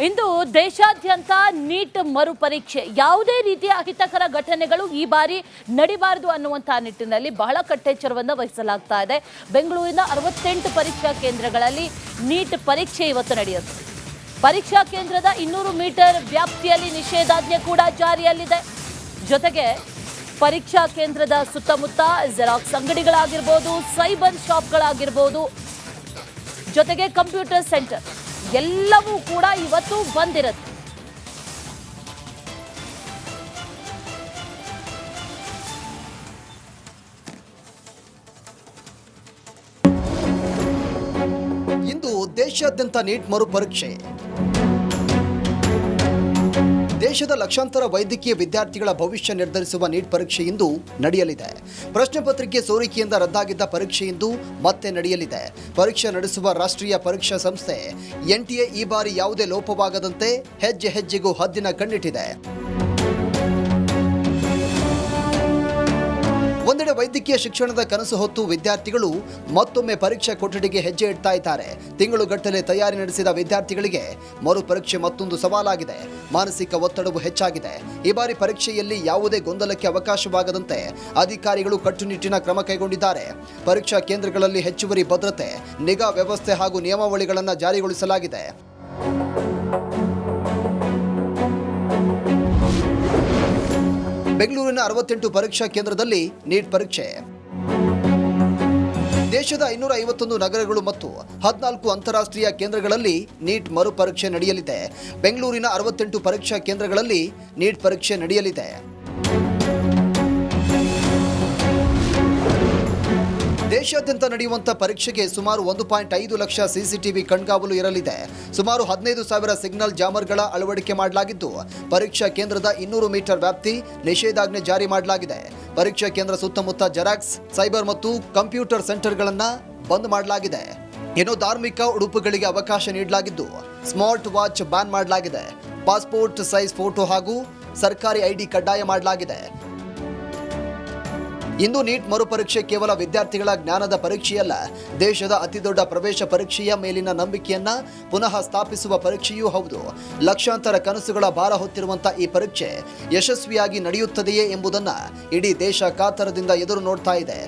ಇಂದು ದೇಶಾದ್ಯಂತ ನೀಟ್ ಮರುಪರೀಕ್ಷೆ ಯಾವುದೇ ರೀತಿಯ ಅಹಿತಕರ ಘಟನೆಗಳು ಈ ಬಾರಿ ನಡಿಬಾರದು ಅನ್ನುವಂಥ ನಿಟ್ಟಿನಲ್ಲಿ ಬಹಳ ಕಟ್ಟೆಚ್ಚರವನ್ನು ವಹಿಸಲಾಗ್ತಾ ಇದೆ. ಬೆಂಗಳೂರಿನ 68 ಪರೀಕ್ಷಾ ಕೇಂದ್ರಗಳಲ್ಲಿ ನೀಟ್ ಪರೀಕ್ಷೆ ಇವತ್ತು ನಡೆಯುತ್ತೆ. ಪರೀಕ್ಷಾ ಕೇಂದ್ರದ 200 ಮೀಟರ್ ವ್ಯಾಪ್ತಿಯಲ್ಲಿ ನಿಷೇಧಾಜ್ಞೆ ಕೂಡ ಜಾರಿಯಲ್ಲಿದೆ. ಜೊತೆಗೆ ಪರೀಕ್ಷಾ ಕೇಂದ್ರದ ಸುತ್ತಮುತ್ತ ಜೆರಾಕ್ಸ್ ಅಂಗಡಿಗಳಾಗಿರ್ಬೋದು, ಸೈಬರ್ ಶಾಪ್ಗಳಾಗಿರ್ಬೋದು, ಜೊತೆಗೆ ಕಂಪ್ಯೂಟರ್ ಸೆಂಟರ್ ಎಲ್ಲವೂ ಕೂಡ ಇವತ್ತು ಬಂದಿರುತ್ತೆ. ಇಂದು ದೇಶಾದ್ಯಂತ ನೀಟ್ ಮರುಪರೀಕ್ಷೆ. ದೇಶದ ಲಕ್ಷಾಂತರ ವೈದ್ಯಕೀಯ ವಿದ್ಯಾರ್ಥಿಗಳ ಭವಿಷ್ಯ ನಿರ್ಧರಿಸುವ ನೀಟ್ ಪರೀಕ್ಷೆ ಇಂದು ನಡೆಯಲಿದೆ. ಪ್ರಶ್ನೆ ಪತ್ರಿಕೆ ಸೋರಿಕೆಯಿಂದ ರದ್ದಾಗಿದ್ದ ಪರೀಕ್ಷೆ ಇಂದು ಮತ್ತೆ ನಡೆಯಲಿದೆ. ಪರೀಕ್ಷೆ ನಡೆಸುವ ರಾಷ್ಟ್ರೀಯ ಪರೀಕ್ಷಾ ಸಂಸ್ಥೆ NTA ಈ ಬಾರಿ ಯಾವುದೇ ಲೋಪವಾಗದಂತೆ ಹೆಜ್ಜೆ ಹೆಜ್ಜೆಗೂ ಹದ್ದಿನ ಕಣ್ಣಿಟ್ಟಿದೆ. ಒಂದೆಡೆ ವೈದ್ಯಕೀಯ ಶಿಕ್ಷಣದ ಕನಸು ಹೊತ್ತು ವಿದ್ಯಾರ್ಥಿಗಳು ಮತ್ತೊಮ್ಮೆ ಪರೀಕ್ಷಾ ಕೊಠಡಿಗೆ ಹೆಜ್ಜೆ ಇಡ್ತಾ ಇದ್ದಾರೆ. ತಿಂಗಳುಗಟ್ಟಲೆ ತಯಾರಿ ನಡೆಸಿದ ವಿದ್ಯಾರ್ಥಿಗಳಿಗೆ ಮರುಪರೀಕ್ಷೆ ಮತ್ತೊಂದು ಸವಾಲಾಗಿದೆ. ಮಾನಸಿಕ ಒತ್ತಡವು ಹೆಚ್ಚಾಗಿದೆ. ಈ ಬಾರಿ ಪರೀಕ್ಷೆಯಲ್ಲಿ ಯಾವುದೇ ಗೊಂದಲಕ್ಕೆ ಅವಕಾಶವಾಗದಂತೆ ಅಧಿಕಾರಿಗಳು ಕಟ್ಟುನಿಟ್ಟಿನ ಕ್ರಮ ಕೈಗೊಂಡಿದ್ದಾರೆ. ಪರೀಕ್ಷಾ ಕೇಂದ್ರಗಳಲ್ಲಿ ಹೆಚ್ಚುವರಿ ಭದ್ರತೆ, ನಿಗಾ ವ್ಯವಸ್ಥೆ ಹಾಗೂ ನಿಯಮಾವಳಿಗಳನ್ನು ಜಾರಿಗೊಳಿಸಲಾಗಿದೆ. ಬೆಂಗಳೂರಿನ 68 ಪರೀಕ್ಷಾ ಕೇಂದ್ರದಲ್ಲಿ ನೀಟ್ ಪರೀಕ್ಷೆ. ದೇಶದ 551 ನಗರಗಳು ಮತ್ತು 14 ಅಂತಾರಾಷ್ಟ್ರೀಯ ಕೇಂದ್ರಗಳಲ್ಲಿ ನೀಟ್ ಮರುಪರೀಕ್ಷೆ ನಡೆಯಲಿದೆ. ಬೆಂಗಳೂರಿನ 68 ಪರೀಕ್ಷಾ ಕೇಂದ್ರಗಳಲ್ಲಿ ನೀಟ್ ಪರೀಕ್ಷೆ ನಡೆಯಲಿದೆ. ದೇಶಾದ್ಯಂತ ನಡೆಯುವಂಥ ಪರೀಕ್ಷೆಗೆ ಸುಮಾರು 1.5 ಲಕ್ಷ CCTV ಕಣ್ಗಾವಲು ಇರಲಿದೆ. ಸುಮಾರು 15,000 ಸಿಗ್ನಲ್ ಜಾಮರ್ಗಳ ಅಳವಡಿಕೆ ಮಾಡಲಾಗಿದ್ದು, ಪರೀಕ್ಷಾ ಕೇಂದ್ರದ 200 ಮೀಟರ್ ವ್ಯಾಪ್ತಿ ನಿಷೇಧಾಜ್ಞೆ ಜಾರಿ ಮಾಡಲಾಗಿದೆ. ಪರೀಕ್ಷಾ ಕೇಂದ್ರ ಸುತ್ತಮುತ್ತ ಜೆರಾಕ್ಸ್, ಸೈಬರ್ ಮತ್ತು ಕಂಪ್ಯೂಟರ್ ಸೆಂಟರ್ಗಳನ್ನು ಬಂದ್ ಮಾಡಲಾಗಿದೆ. ಇನ್ನು ಧಾರ್ಮಿಕ ಉಡುಪುಗಳಿಗೆ ಅವಕಾಶ ನೀಡಲಾಗಿದ್ದು, ಸ್ಮಾರ್ಟ್ ವಾಚ್ ಬ್ಯಾನ್ ಮಾಡಲಾಗಿದೆ. ಪಾಸ್ಪೋರ್ಟ್ ಸೈಜ್ ಫೋಟೋ ಹಾಗೂ ಸರ್ಕಾರಿ ID ಕಡ್ಡಾಯ ಮಾಡಲಾಗಿದೆ. ಇಂದು ನೀಟ್ ಮರುಪರೀಕ್ಷೆ ಕೇವಲ ವಿದ್ಯಾರ್ಥಿಗಳ ಜ್ಞಾನದ ಪರೀಕ್ಷೆಯಲ್ಲ, ದೇಶದ ಅತಿದೊಡ್ಡ ಪ್ರವೇಶ ಪರೀಕ್ಷೆಯ ಮೇಲಿನ ನಂಬಿಕೆಯನ್ನ ಪುನಃ ಸ್ಥಾಪಿಸುವ ಪರೀಕ್ಷೆಯೂ ಹೌದು. ಲಕ್ಷಾಂತರ ಕನಸುಗಳ ಭಾರ ಹೊತ್ತಿರುವಂತಹ ಈ ಪರೀಕ್ಷೆ ಯಶಸ್ವಿಯಾಗಿ ನಡೆಯುತ್ತದೆಯೇ ಎಂಬುದನ್ನು ಇಡೀ ದೇಶ ಕಾತರದಿಂದ ಎದುರು ನೋಡ್ತಾ ಇದೆ.